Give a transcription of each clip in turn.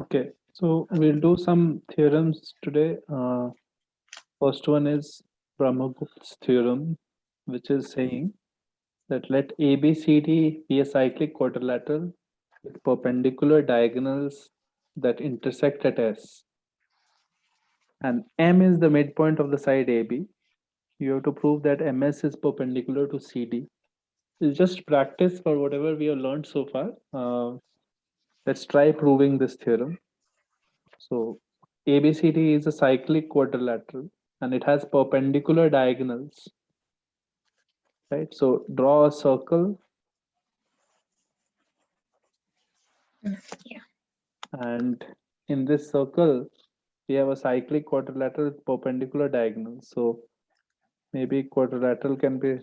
Okay, so we'll do some theorems today. First one is Brahmagupta's theorem, which is saying that let ABCD be a cyclic quadrilateral with perpendicular diagonals that intersect at S, and M is the midpoint of the side AB. You have to prove that MS is perpendicular to CD. It's just practice for whatever we have learned so far. Let's try proving this theorem. So ABCD is a cyclic quadrilateral and it has perpendicular diagonals, right? So draw a circle Yeah. and in this circle we have a cyclic quadrilateral with perpendicular diagonals. So maybe quadrilateral can be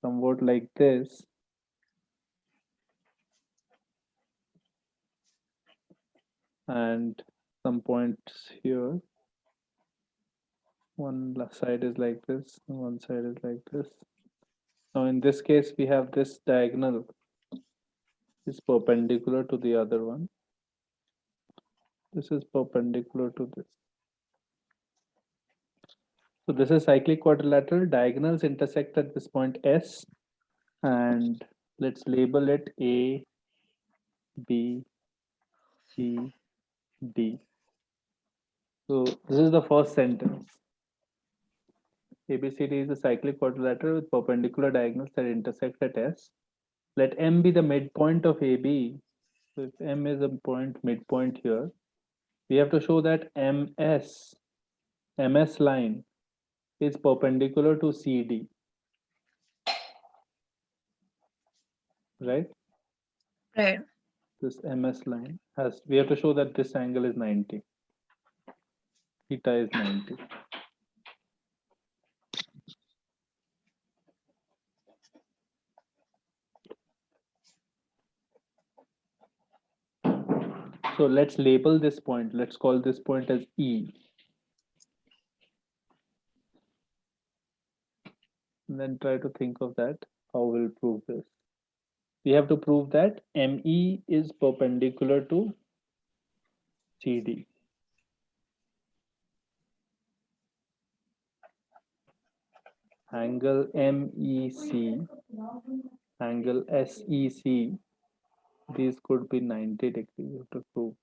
somewhat like this, and some points here. One side is like this, one side is like this. Now in this case we have this diagonal is perpendicular to the other one. This is perpendicular to this. So this is cyclic quadrilateral. Diagonals intersect at this point S, and let's label it A, B, C, D. So this is the first sentence. ABCD is a cyclic quadrilateral with perpendicular diagonals that intersect at S. Let M be the midpoint of AB. So if M is a point midpoint here, we have to show that MS line is perpendicular to CD, right? Right. This MS line has, we have to show that this angle is 90. Theta is 90. So let's label this point. Let's call this point as E. And then try to think of that, how we'll prove this. We have to prove that ME is perpendicular to CD. Angle MEC, angle SEC, these could be 90 degrees to prove.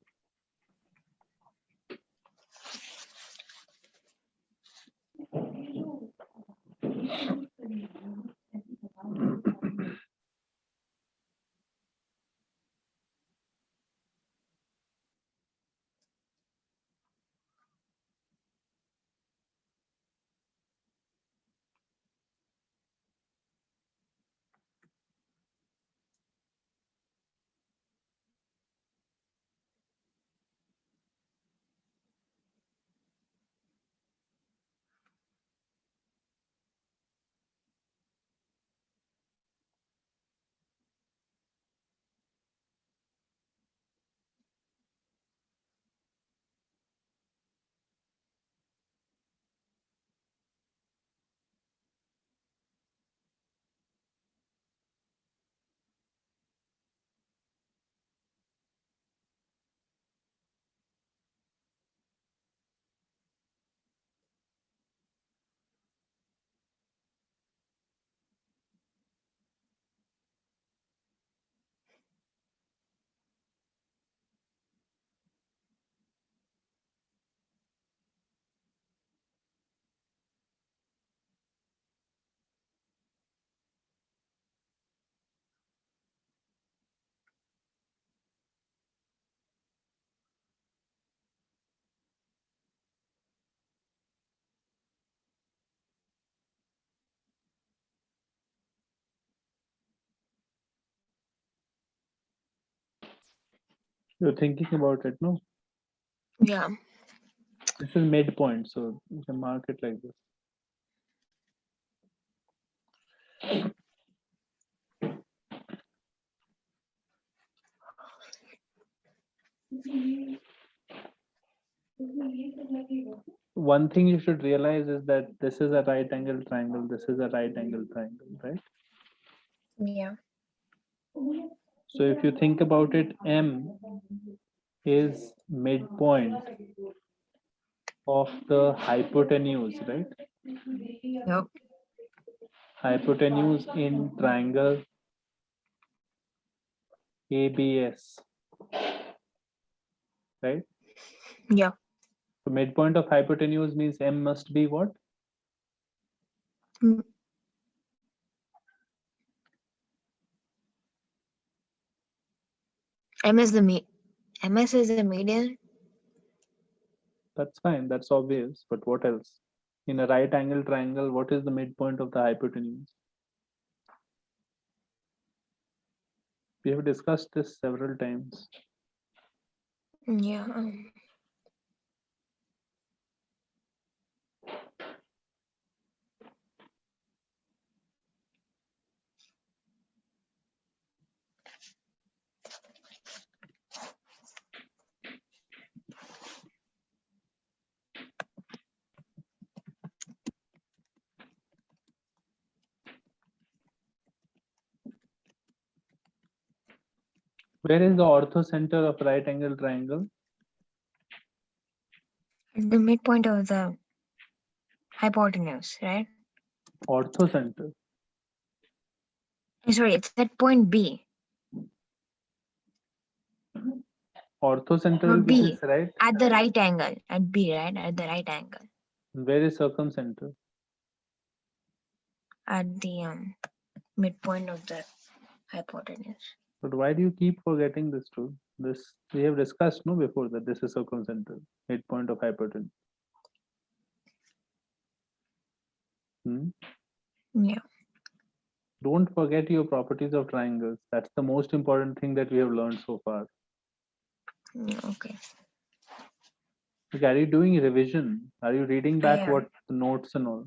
You're thinking about it, no? Yeah. This is midpoint, so you can mark it like this. One thing you should realize is that this is a right angle triangle, this is a right angle triangle, right? Yeah. So if you think about it, M is midpoint of the hypotenuse, right? Yep. Hypotenuse in triangle ABS, right? Yep. So midpoint of hypotenuse means M must be what? Mm. MS is the median. That's fine, that's obvious, but what else? In a right angle triangle, what is the midpoint of the hypotenuse? We have discussed this several times. Yeah. Where is the orthocenter of right angle triangle? The midpoint of the hypotenuse, right? Orthocenter. Sorry, it's at point B. Orthocenter Not will be B. this, right? At the right angle. At B, right? At the right angle. Where is circumcenter? At the midpoint of the hypotenuse. But why do you keep forgetting this too? This we have discussed no before that this is circumcenter, midpoint of hypotenuse. Yeah. Don't forget your properties of triangles. That's the most important thing that we have learned so far. Okay. Like, are you doing revision? Are you reading I back am. what the notes and all?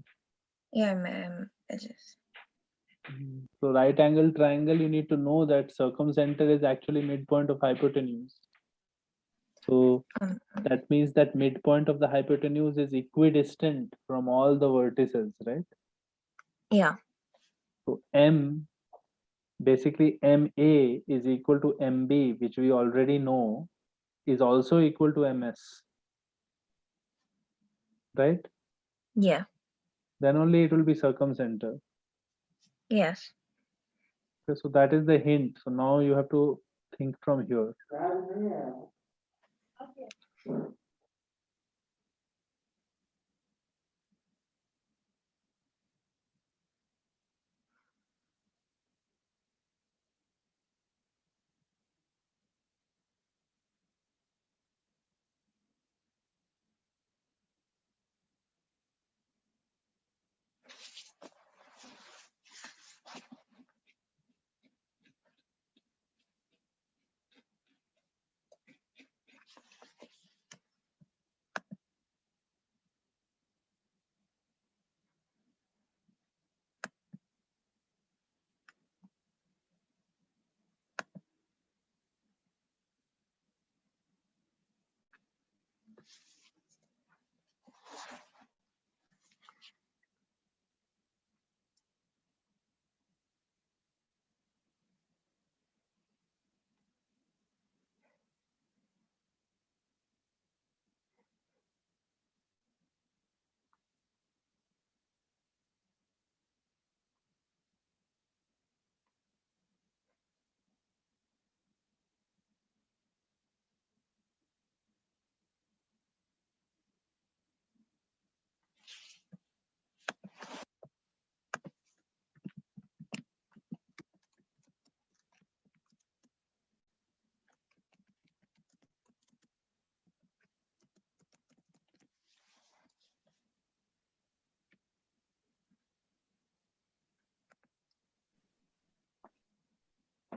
Yeah, ma'am. It is. So right angle triangle, you need to know that circumcenter is actually midpoint of hypotenuse. So that means that midpoint of the hypotenuse is equidistant from all the vertices, right? Yeah. So M, basically MA is equal to MB, which we already know is also equal to MS, right? Yeah. Then only it will be circumcenter. Yes. Okay, so that is the hint. So now you have to think from here.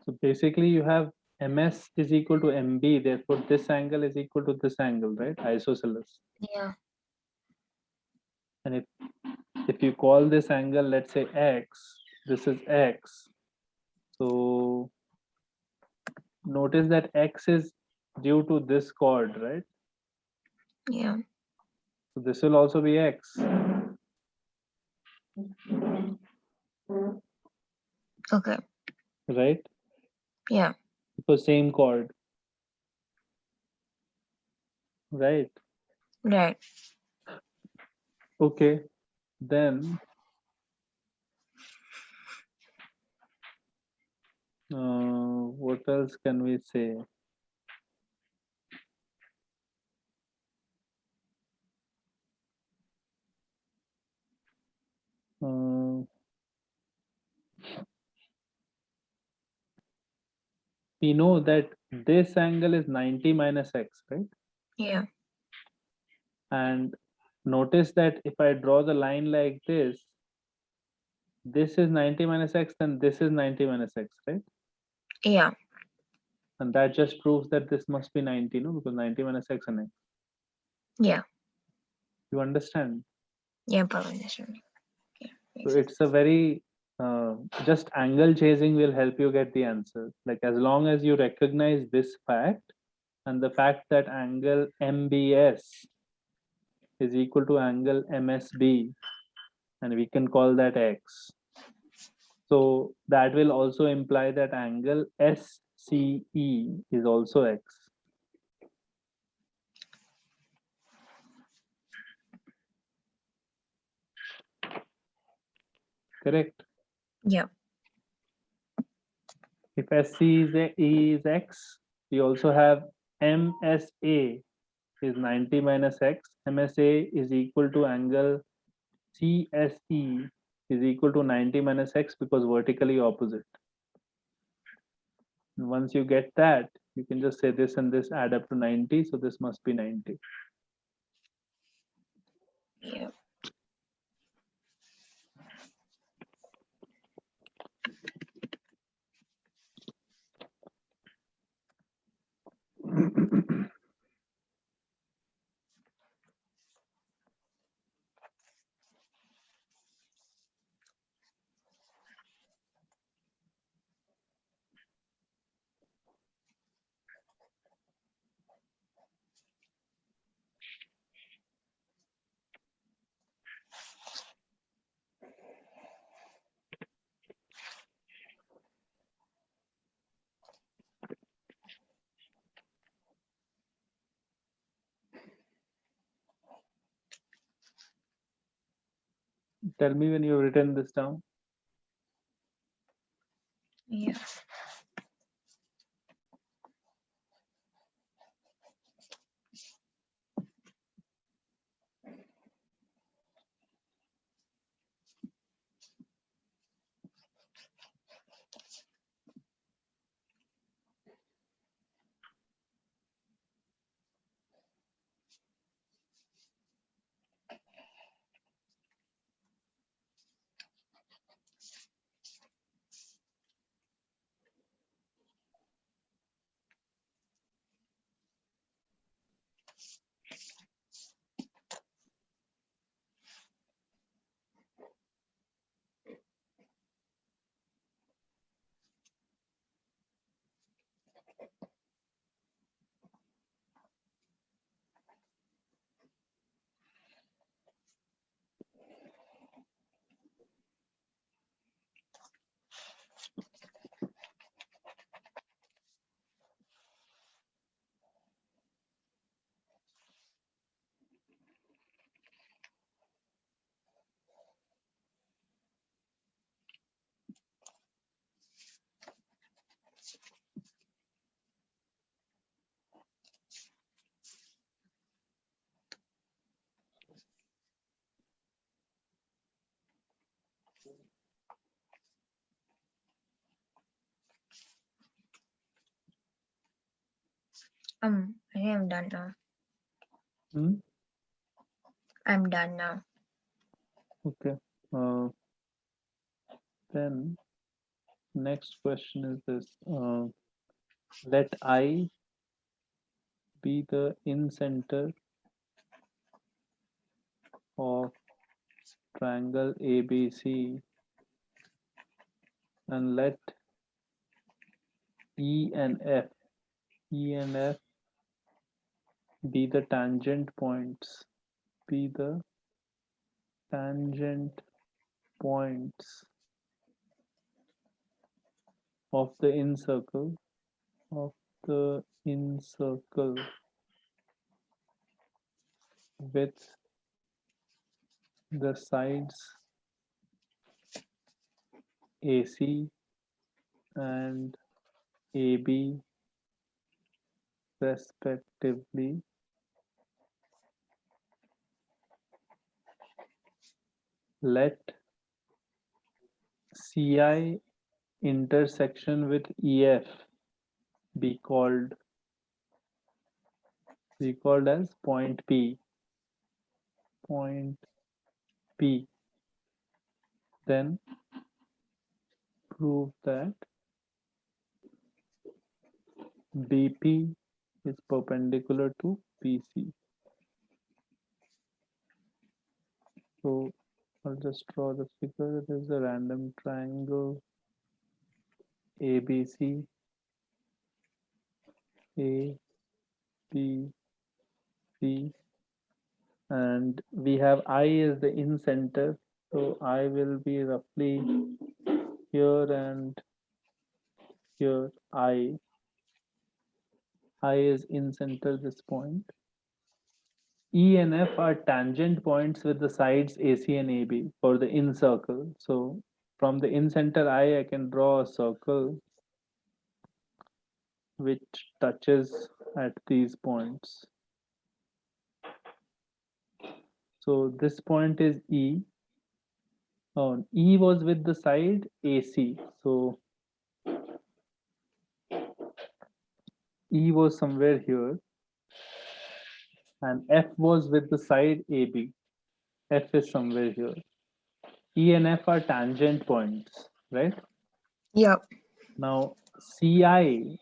So basically you have MS is equal to MB, therefore this angle is equal to this angle, right? Isosceles. Yeah. And if you call this angle, let's say X, this is X. So notice that X is due to this chord, right? Yeah. So this will also be X. Okay. Right? Yeah. Because same chord. right? Right. Okay, then what else can we say? Uh, we know that this angle is 90 minus x, right? Yeah. And notice that if I draw the line like this is 90 minus x, then this is 90 minus x, right? Yeah. And that just proves that this must be 90, no? Because 90 minus x and x. Yeah. You understand? Yeah, Pawan, understanding. Yeah. So Yes. it's a very just angle chasing will help you get the answer. Like as long as you recognize this fact and the fact that angle MBS is equal to angle MSB, and we can call that x. So that will also imply that angle SCE is also x. Correct? Yeah. If SC is x, we also have MSA is 90 minus x. MSA is equal to angle CSE is equal to 90 minus x because vertically opposite. And once you get that, you can just say this and this add up to 90. So this must be 90. Yeah. Tell me when you've written this down. Yeah. I think I'm done now. Hmm? I'm done now. Okay. Then next question is this. Let I be the in-center of triangle ABC and let E and F, E and F be the tangent points, be the tangent points of the incircle, of the incircle. with the sides AC and AB respectively, let CI intersection with EF be called as point P. Point P. Then prove that BP is perpendicular to PC. So I'll just draw the figure. It is a random triangle ABC, A, B, C, and we have I as the in center. So I will be roughly here and here. I is in center this point. E and F are tangent points with the sides AC and AB for the in circle. So from the in center I can draw a circle which touches at these points. So this point is E. Oh, E was with the side AC. So E was somewhere here. And F was with the side AB. F is somewhere here. E and F are tangent points, right? Yep. Now CI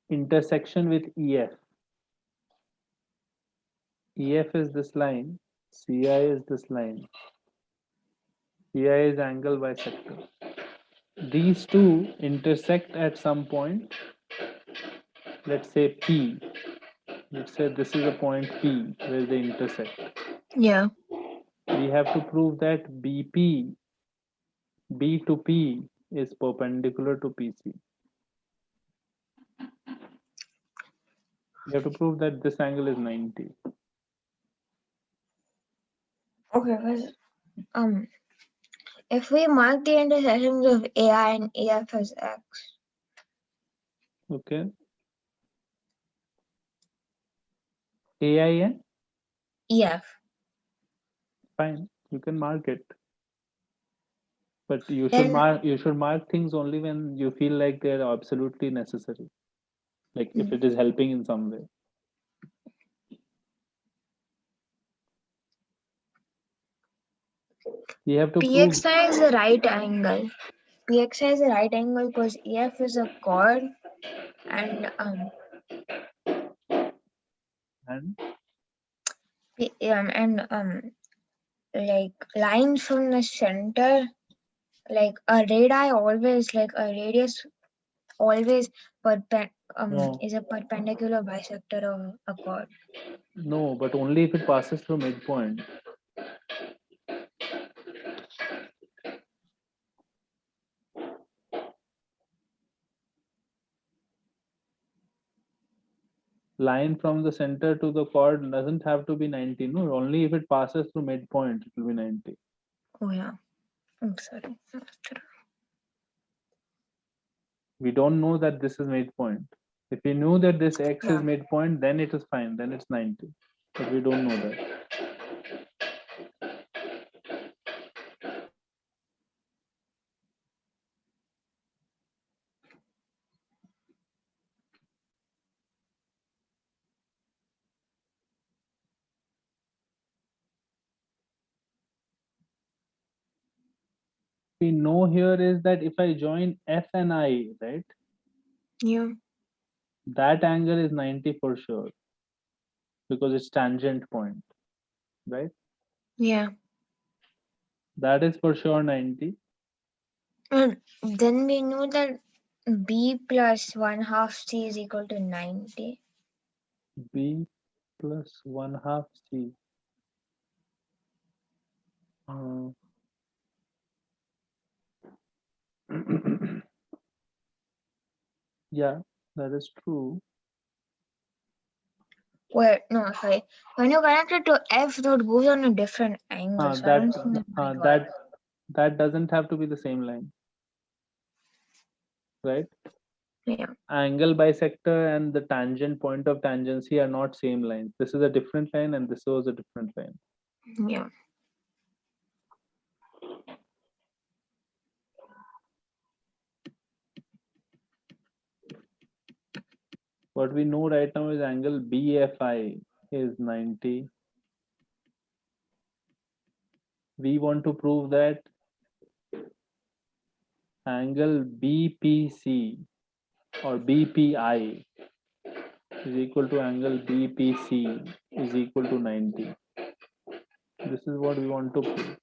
intersection with EF. EF is this line, CI is this line. CI is angle bisector. These two intersect at some point. Let's say P. Let's say this is a point P where they intersect. Yeah. We have to prove that BP, B to P is perpendicular to PC. You have to prove that this angle is 90. Okay, because if we mark the intersections of AI and EF as X, Okay. AI and EF, fine. You can mark it. But you then should mark things only when you feel like they're absolutely necessary. Like if it is helping in some way. You have to prove PXI is a right angle. PXI is a right angle because EF is a chord and and like lines from the center, like a radii always, like a radius always no, is a perpendicular bisector of a chord. no, but only if it passes through midpoint. Line from the center to the chord doesn't have to be 90. No, only if it passes through midpoint, it will be 90. Oh yeah. I'm sorry. We don't know that this is midpoint. If we knew that this X Yeah. is midpoint, then it is fine. Then it's 90. But we don't know that. We know here is that if I join F and I, right, Yeah. that angle is 90 for sure because it's tangent point, right? Yeah. That is for sure 90. And then we know that B plus 1/2 C is equal to 90. B plus 1/2 C. Yeah, that is true. Wait, no, sorry. When you connect it to F, that goes on a different angle. So I don't think that might work. that doesn't have to be the same line, right? Yeah. Angle bisector and the tangent point of tangency are not same lines. This is a different line and this was a different line. Yeah. What we know right now is angle BFI is 90. We want to prove that angle BPC or BPI is equal to angle BPC is equal to 90. This is what we want to prove,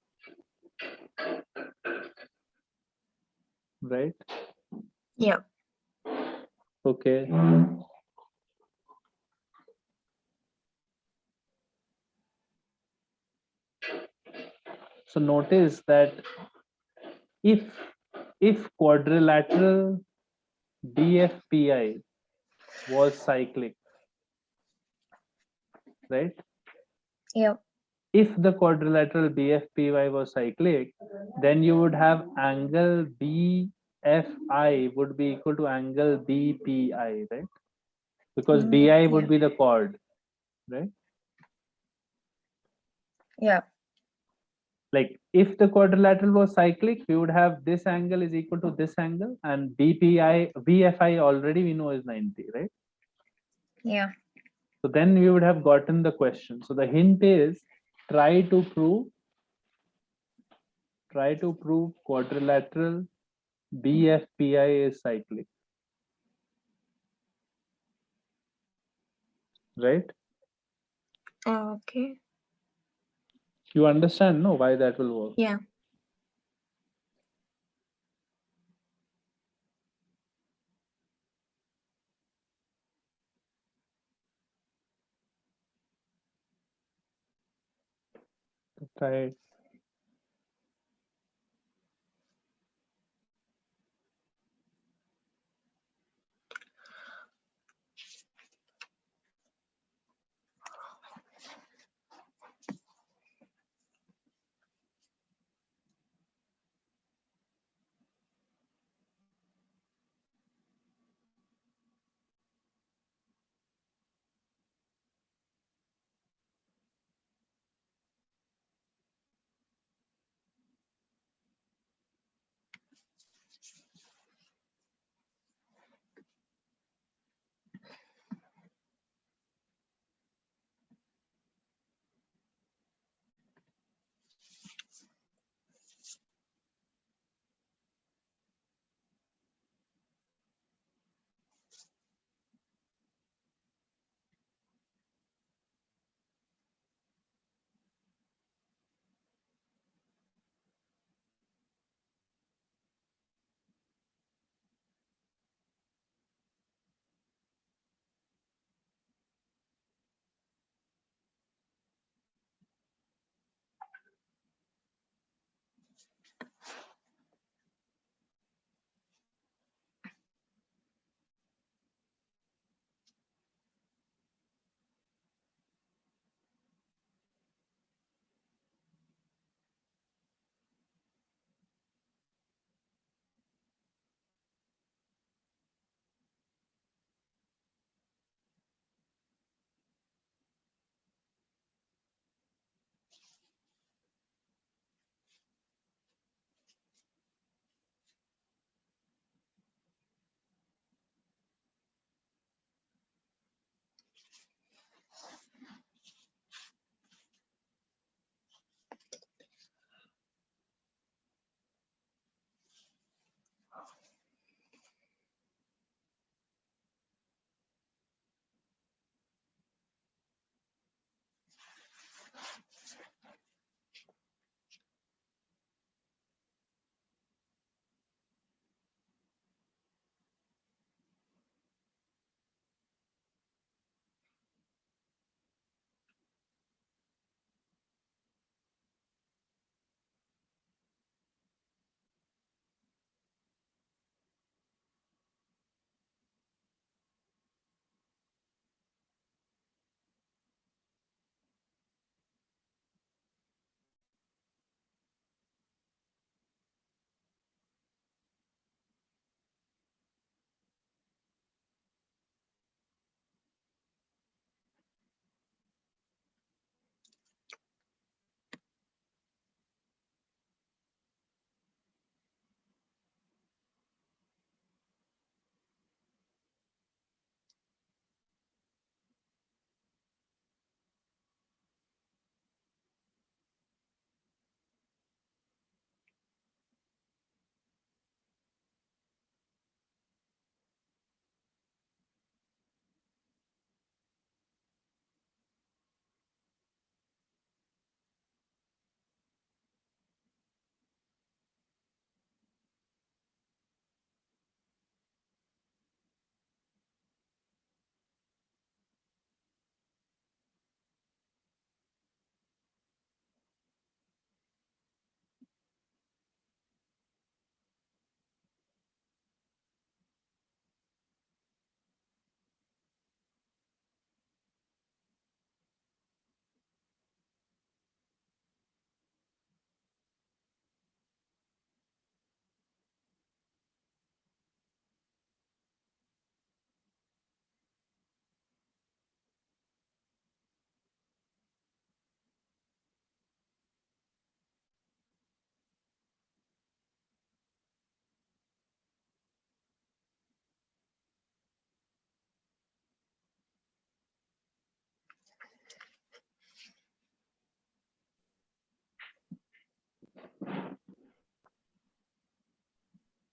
right? Yeah. Okay. So notice that if quadrilateral BFPI was cyclic, right? Yeah. If the quadrilateral BFPY was cyclic, then you would have angle BFI would be equal to angle BPI, right? Because BI would Yeah. be the chord, right? Yeah. Like if the quadrilateral was cyclic, we would have this angle is equal to this angle, and BFI already we know is 90, right? Yeah. So then we would have gotten the question. So the hint is try to prove quadrilateral BFPI is cyclic, right? Okay. You understand, no, why that will work? Yeah. Right.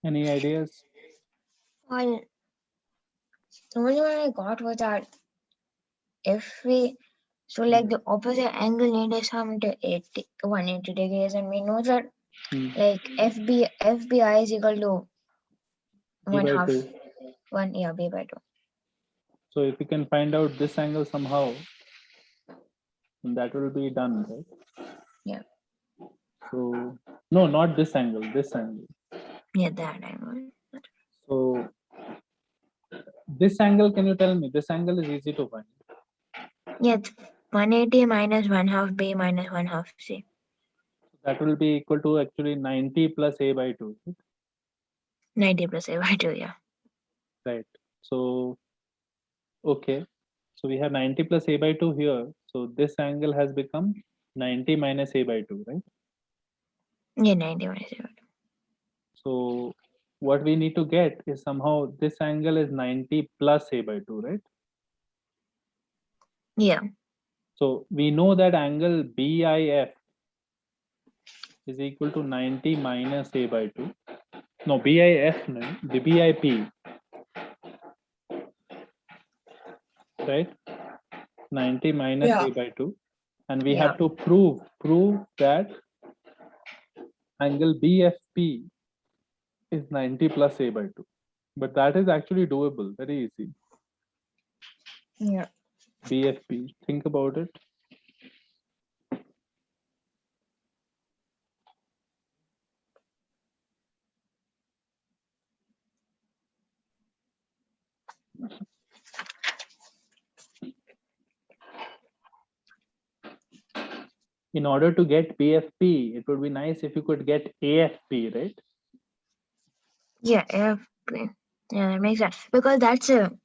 Any ideas? Well, the only one I got was that if we like the opposite angle need is some to 180 degrees, and we know that like FBI is equal to B one by half 2. B by 2. So if you can find out this angle somehow, then that will be done, right? Yeah. So no, not this angle, this angle. Yeah, that angle. So this angle, can you tell me? This angle is easy to find. Yeah, it's 180 minus 1/2 B minus 1/2 C. That will be equal to actually 90 plus A by 2. 90 plus A by 2, yeah. Right. So, okay. So we have 90 plus A by 2 here. So this angle has become 90 minus A by 2, right? Yeah, 90 minus A by 2. So what we need to get is somehow this angle is 90 plus A by 2, right? Yeah. So we know that angle BIF is equal to 90 minus A by 2. No, BIF, no, the BIP, right? 90 minus Yeah. A by 2. And we Yeah. have to prove that angle BFP is 90 plus A by 2. But that is actually doable, very easy. Yeah. BFP, think about it. In order to get BFP, it would be nice if you could get AFP, right? Yeah, AFP. Yeah, that makes sense. Because that's an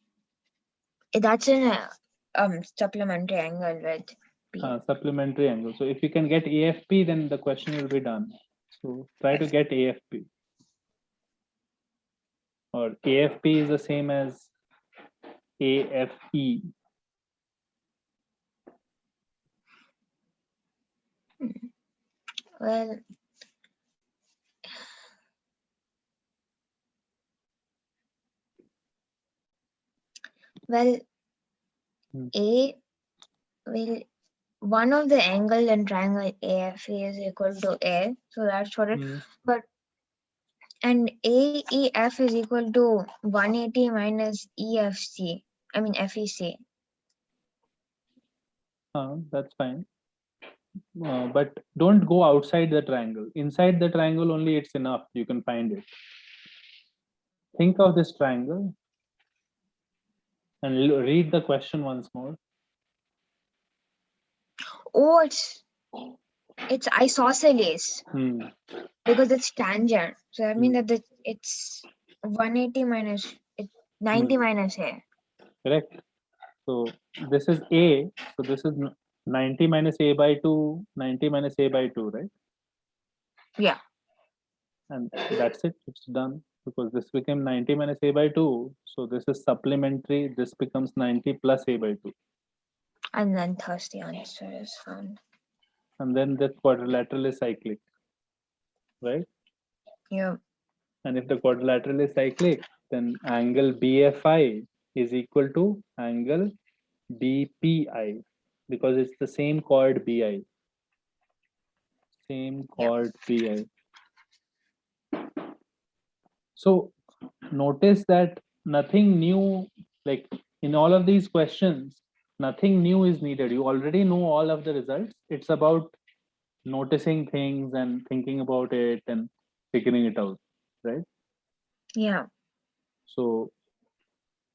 supplementary angle with B. Supplementary angle. So if you can get AFP, then the question will be done. So try to get AFP. Or AFP is the same as AFE. Well, A will one of the angle in triangle AFE is equal to A, so that's what it. But and AEF is equal to 180 minus EFC. I mean FEC. That's fine. But don't go outside the triangle. Inside the triangle only it's enough. You can find it. Think of this triangle and read the question once more. Oh, it's isosceles because it's tangent. So that means that it's 180 minus 90 minus A. Correct. So this is A. So this is 90 minus A by 2, 90 minus A by 2, right? Yeah. And that's it. It's done because this became 90 minus A by 2. So this is supplementary. This becomes 90 plus A by 2. And then thus the answer is found. And then the quadrilateral is cyclic, right? Yeah. And if the quadrilateral is cyclic, then angle BFI is equal to angle BPI because it's the same chord BI. Same chord BI. So notice that nothing new, like in all of these questions, nothing new is needed. You already know all of the results. It's about noticing things and thinking about it and figuring it out, right? Yeah. So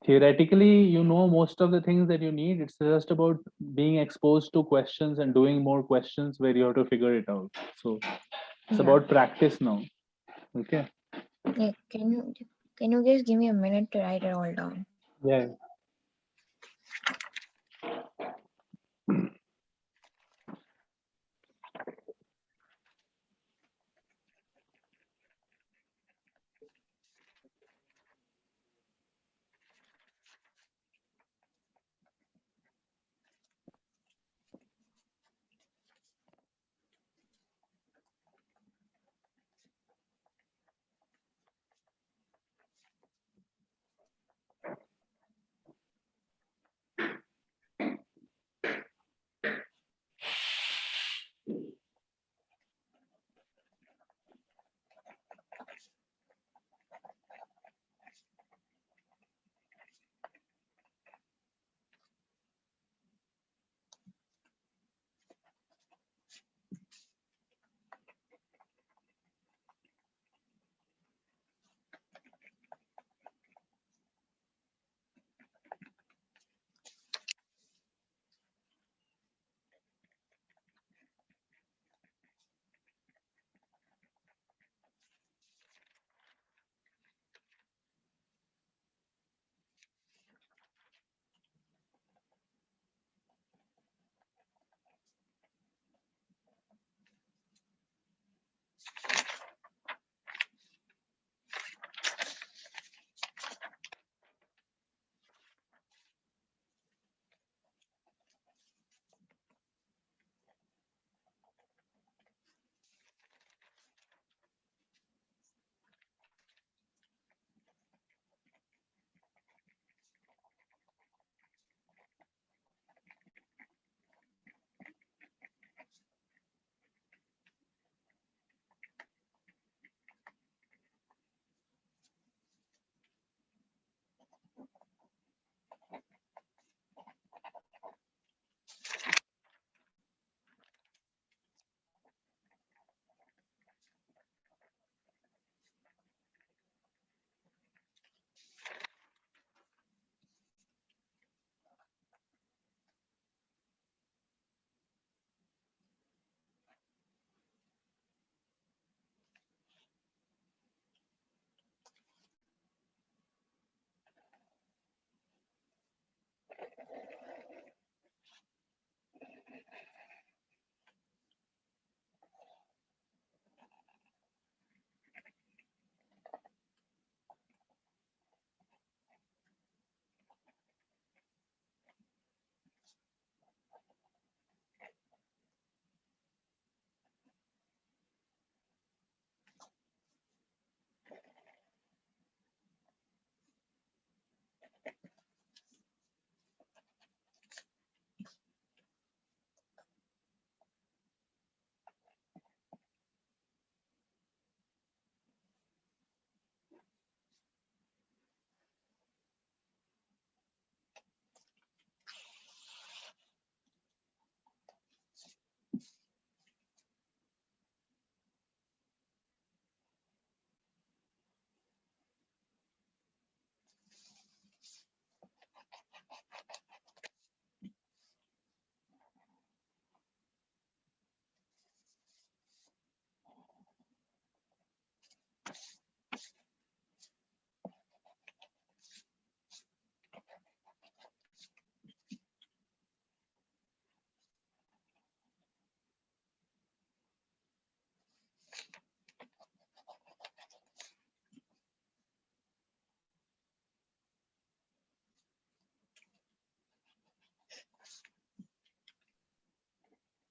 theoretically, you know most of the things that you need. It's just about being exposed to questions and doing more questions where you have to figure it out. So it's about practice now. Okay. Yeah. Can you guys give me a minute to write it all down? Yeah.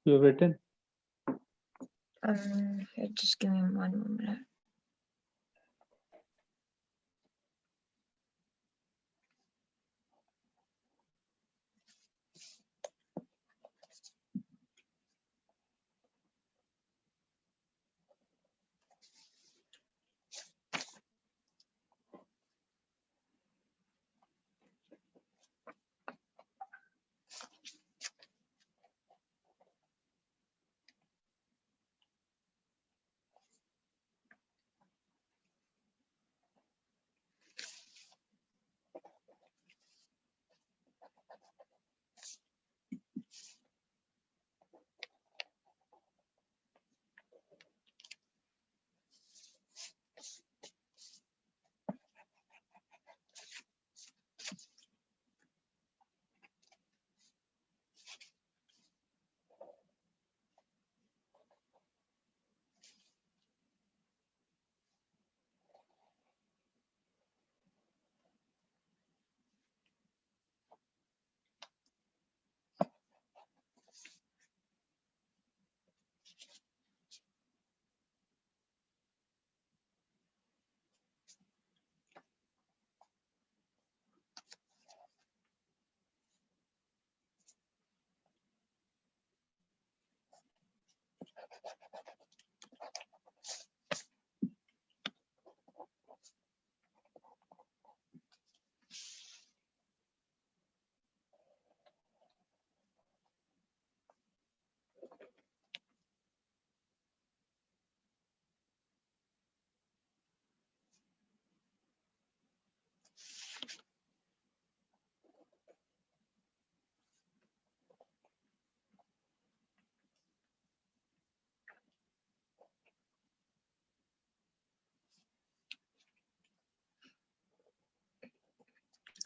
You have written? Just give me 1 moment.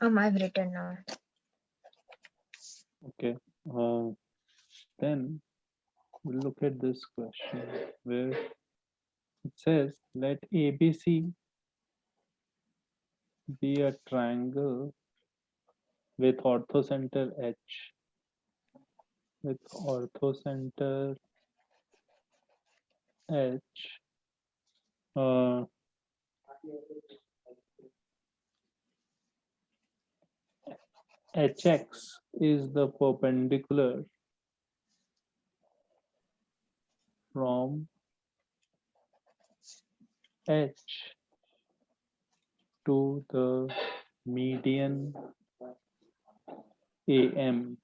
I've written now. Okay. Then we'll look at this question where it says, let ABC be a triangle with orthocenter H. With orthocenter H. HX is the perpendicular from H to the median AM.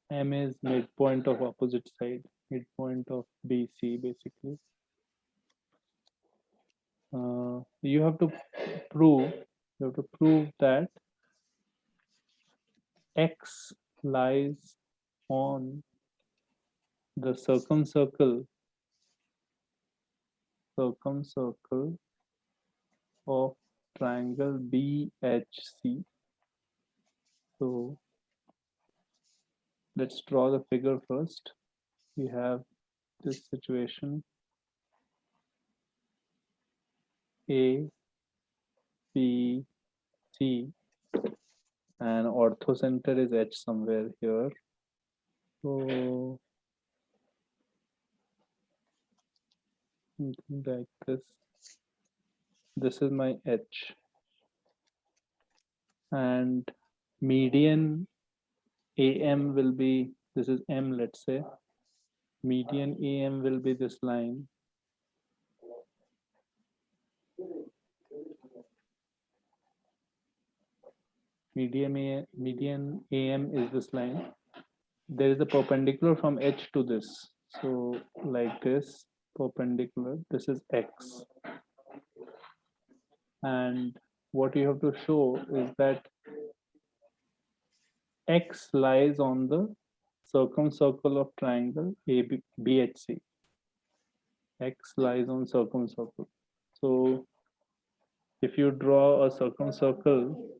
M is midpoint of opposite side, midpoint of BC basically. You have to prove that X lies on the circumcircle of triangle BHC. So let's draw the figure first. We have this situation A, B, C, and orthocenter is H somewhere here. So something like this. This is my H, and median AM will be, this is M, let's say. Median AM will be this line. Median AM is this line. There is a perpendicular from H to this. So like this, perpendicular, this is X. And what you have to show is that X lies on the circumcircle of triangle BHC. X lies on circumcircle. So if you draw a circumcircle,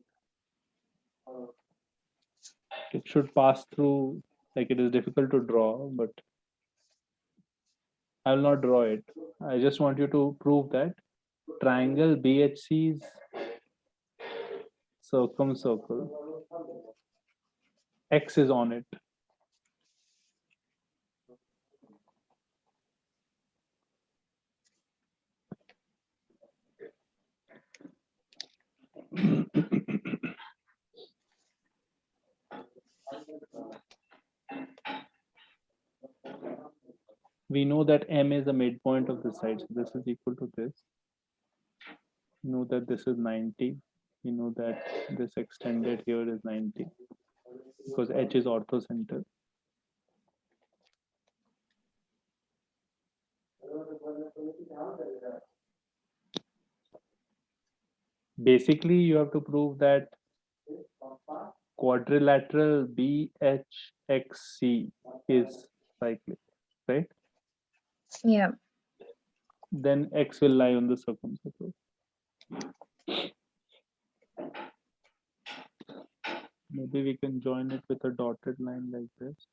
it should pass through, like it is difficult to draw, but I will not draw it. I just want you to prove that triangle BHC's circumcircle, X is on it. We know that M is the midpoint of the side, so this is equal to this. We know that this is 90. We know that this extended here is 90 because H is orthocenter. Basically, you have to prove that quadrilateral BHXC is cyclic, right? Yeah. Then X will lie on the circumscriptor. Maybe we can join it with a dotted line like this.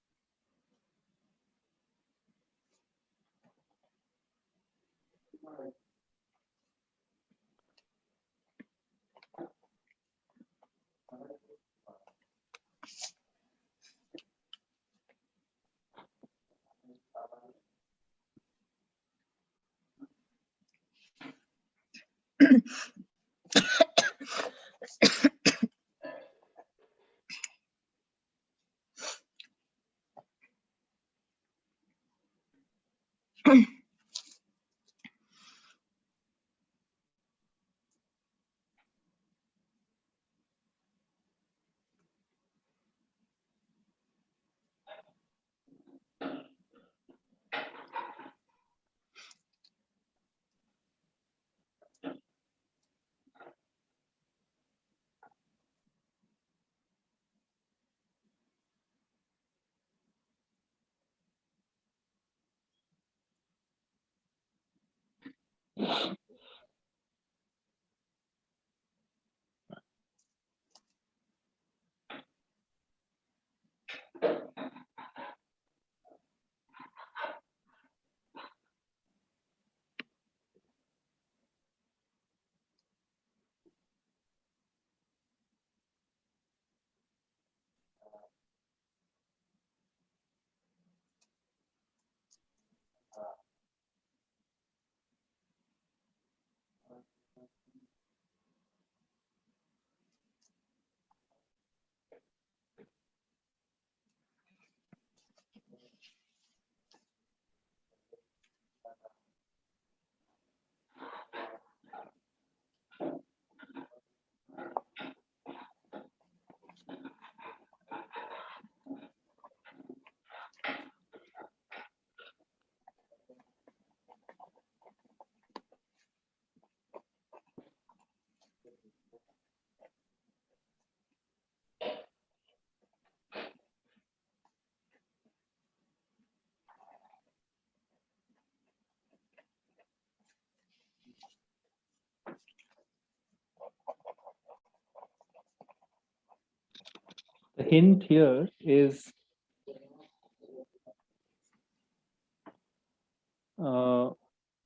The hint here is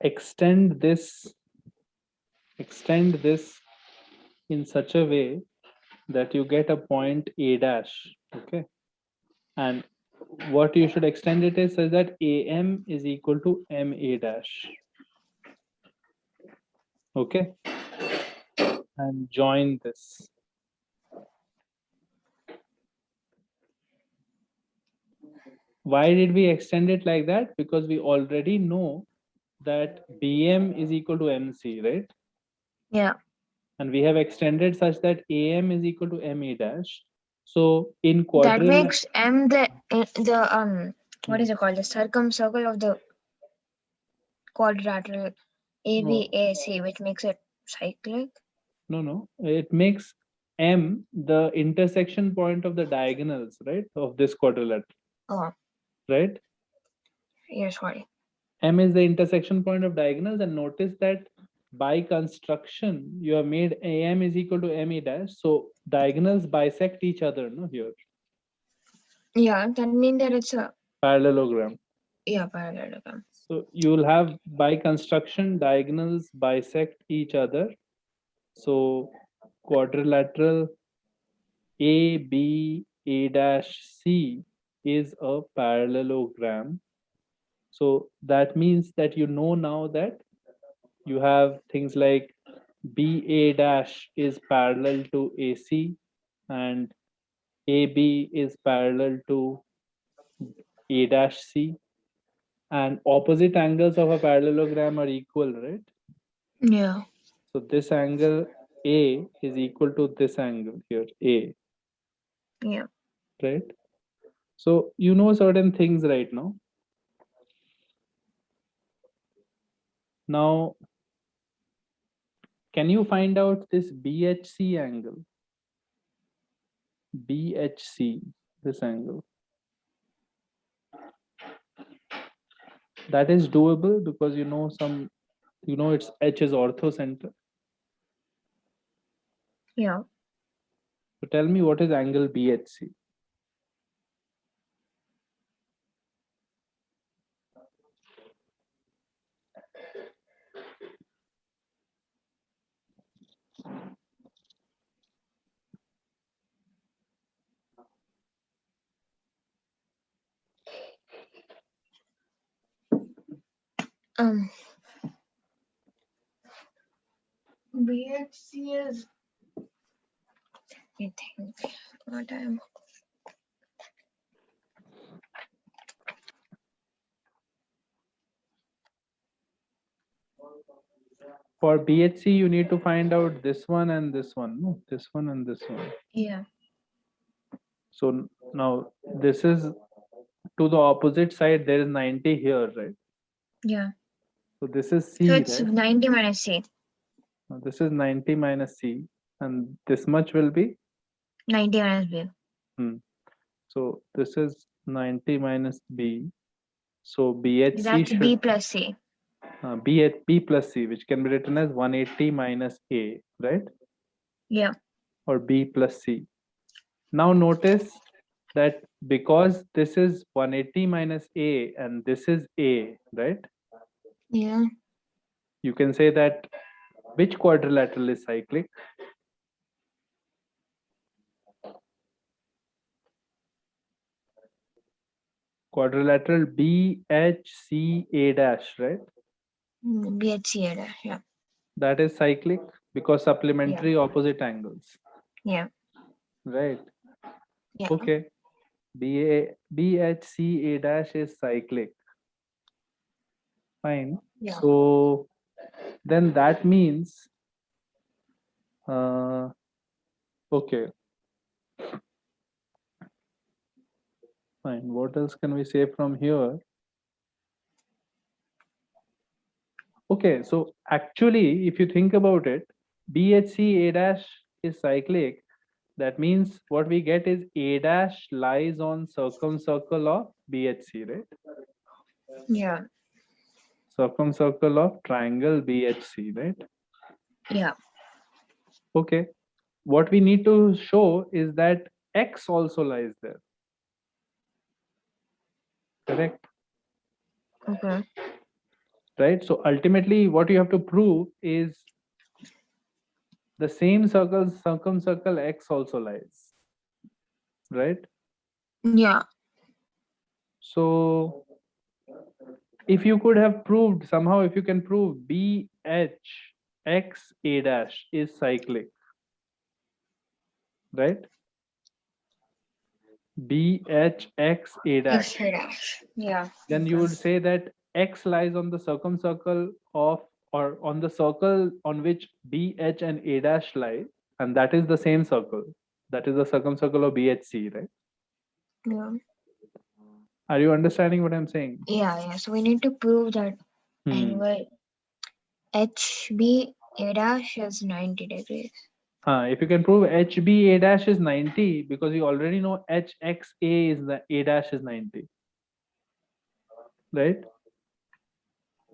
extend this in such a way that you get a point A dash. Okay. And what you should extend it is such that AM is equal to MA dash. Okay. And join this. Why did we extend it like that? Because we already know that BM is equal to MC, right? Yeah. And we have extended such that AM is equal to MA dash. So in That quadrilateral, makes M the what is it called? The circumcircle of the quadrilateral ABAC, which makes it cyclic. no, it makes M the intersection point of the diagonals, right, of this quadrilateral, Oh, right? yeah, sorry. M is the intersection point of diagonals, and notice that by construction you have made AM is equal to MA dash, so diagonals bisect each other, no, here. Yeah, that means that it's a Parallelogram. yeah parallelogram. So you'll have by construction diagonals bisect each other. So quadrilateral A dash C is a parallelogram. So that means that you know now that you have things like BA dash is parallel to AC and AB is parallel to A dash C, and opposite angles of a parallelogram are equal, right? Yeah. So this angle A is equal to this angle here, A, Yeah. right? So you know certain things right now. Now, can you find out this BHC angle? BHC, this angle. That is doable because you know its H is orthocenter. Yeah. So tell me what is angle BHC? BHC is, I think, what I'm. For BHC, you need to find out this one and this one. No, this one and this one. Yeah. So now this is to the opposite side. There is 90 here, right? Yeah. So this is So C, it's right? 90 minus C. Now this is 90 minus C, and this much will be 90 minus B. So this is 90 minus B. So BHC That's should B plus C. B at B plus C, which can be written as 180 minus A, right? Yeah. Or B plus C. Now notice that because this is 180 minus A and this is A, right? Yeah. You can say that which quadrilateral is cyclic? Quadrilateral BHCA dash, right? BHC dash. Yeah. That is cyclic because supplementary opposite angles, Yeah. right? Yeah. Okay. BHCA dash is cyclic. Fine. Yeah. So then that means, okay, fine. What else can we say from here? Okay, so actually, if you think about it, BHC A dash is cyclic. That means what we get is A dash lies on circumcircle of BHC, right? Yeah. Circumcircle of triangle BHC, right? Yeah. Okay. What we need to show is that X also lies there. Correct? Okay. Right? So ultimately, what you have to prove is the same circumcircle X also lies. Right? Yeah. So if you could have proved somehow, if you can prove BHX A dash is cyclic, right? BHX A dash, X dash. Yeah. then you would say that X lies on the circumcircle of, or on the circle on which BH and A dash lie, and that is the same circle. That is the circumcircle of BHC, right? Yeah. Are you understanding what I'm saying? Yeah. Yeah. So we need to prove that angle HB A dash is 90 degrees. If you can prove HB A dash is 90, because you already know HXA is the A dash is 90, right?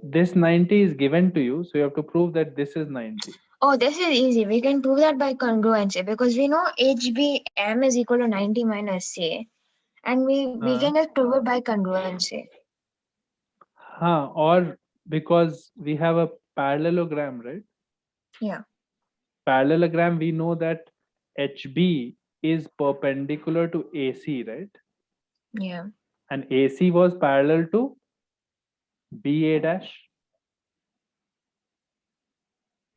This 90 is given to you, so you have to prove that this is 90. Oh, this is easy. We can prove that by congruency because we know HBM is equal to 90 minus C. And we can just prove it by congruency. Or because we have a parallelogram, right? Yeah. Parallelogram, we know that HB is perpendicular to AC, right? Yeah. And AC was parallel to BA dash,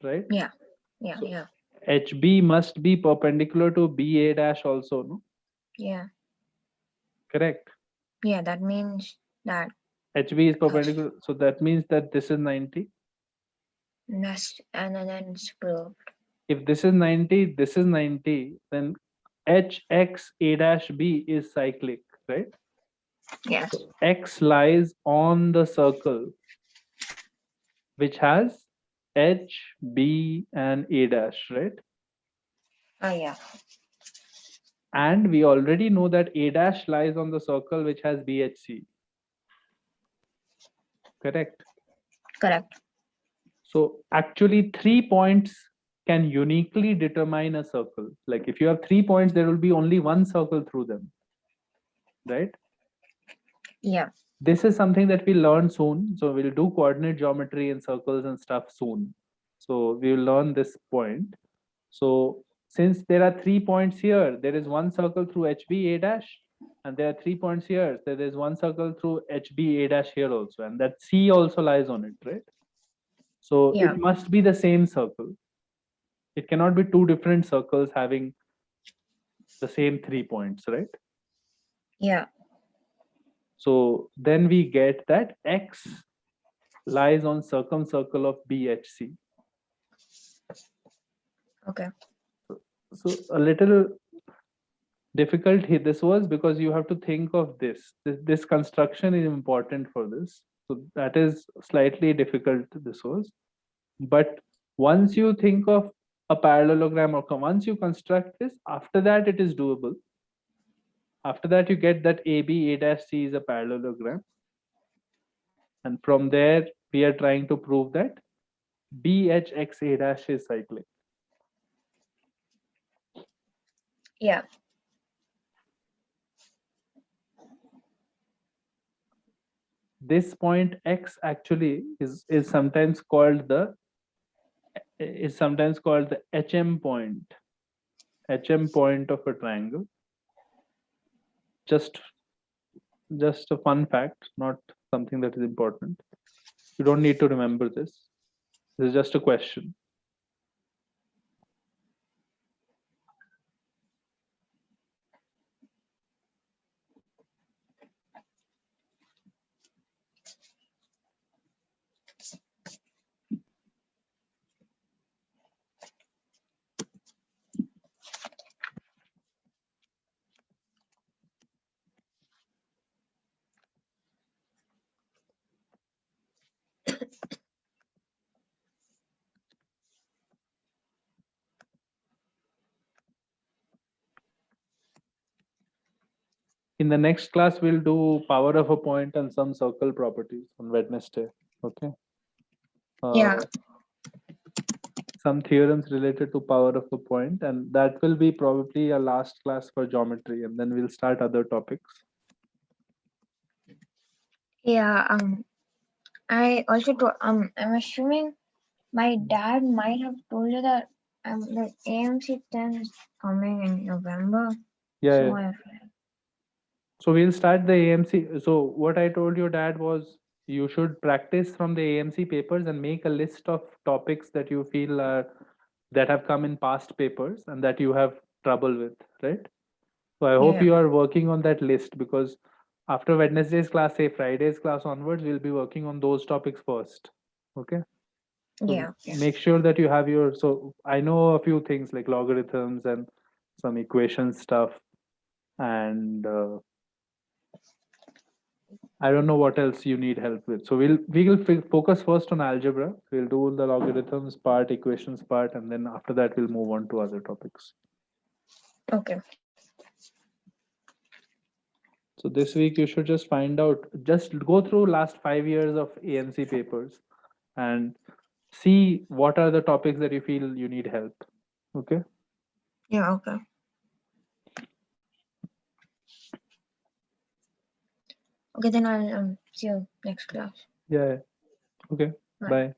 right? Yeah. Yeah, So yeah, HB must be perpendicular to BA dash also, no? yeah, Correct. yeah. That means that HB is perpendicular, so that means that this is 90. nest and then it's proved. If this is 90, this is 90, then HX A dash B is cyclic, right? Yes. So X lies on the circle which has H, B, and A dash, right? Oh yeah. And we already know that A dash lies on the circle which has BHC. Correct. Correct. So actually 3 points can uniquely determine a circle. Like if you have 3 points, there will be only one circle through them, right? Yeah. This is something that we learn soon. So we'll do coordinate geometry and circles and stuff soon. So we will learn this point. So since there are 3 points here, there is one circle through HB A dash, and there are 3 points here. So there is one circle through HB A dash here also, and that C also lies on it, right? So Yeah. it must be the same circle. It cannot be two different circles having the same 3 points, right? Yeah. So then we get that X lies on circumcircle of BHC. Okay. So a little difficult here this was because you have to think of this construction is important for this, so that is slightly difficult this was. But once you think of a parallelogram or once you construct this, after that it is doable. After that you get that AB A dash C is a parallelogram, and from there we are trying to prove that BHX A dash is cyclic. Yeah. This point X actually is sometimes called the HM point of a triangle. Just a fun fact, not something that is important. You don't need to remember this. This is just a question. In the next class, we'll do power of a point and some circle properties on Wednesday. Okay. Yeah. Some theorems related to power of a point, and that will be probably a last class for geometry, and then we'll start other topics. Yeah. I also I'm assuming my dad might have told you that the AMC 10 is coming in November. Yeah. So Yeah. So we'll start the AMC. So what I told your dad was you should practice from the AMC papers and make a list of topics that you feel are that have come in past papers and that you have trouble with, right? So I hope yeah. you are working on that list, because after Wednesday's class, say Friday's class onwards, we'll be working on those topics first. Okay. So Yeah. Yeah. make sure that you have your, so I know a few things like logarithms and some equation stuff, and I don't know what else you need help with. So we will focus first on algebra. We'll do the logarithms part, equations part, and then after that we'll move on to other topics. Okay. So this week you should just find out, just go through last 5 years of AMC papers and see what are the topics that you feel you need help. Okay. Yeah. Okay. Okay. Then I'll see you next class. Yeah. Okay. Bye. Bye.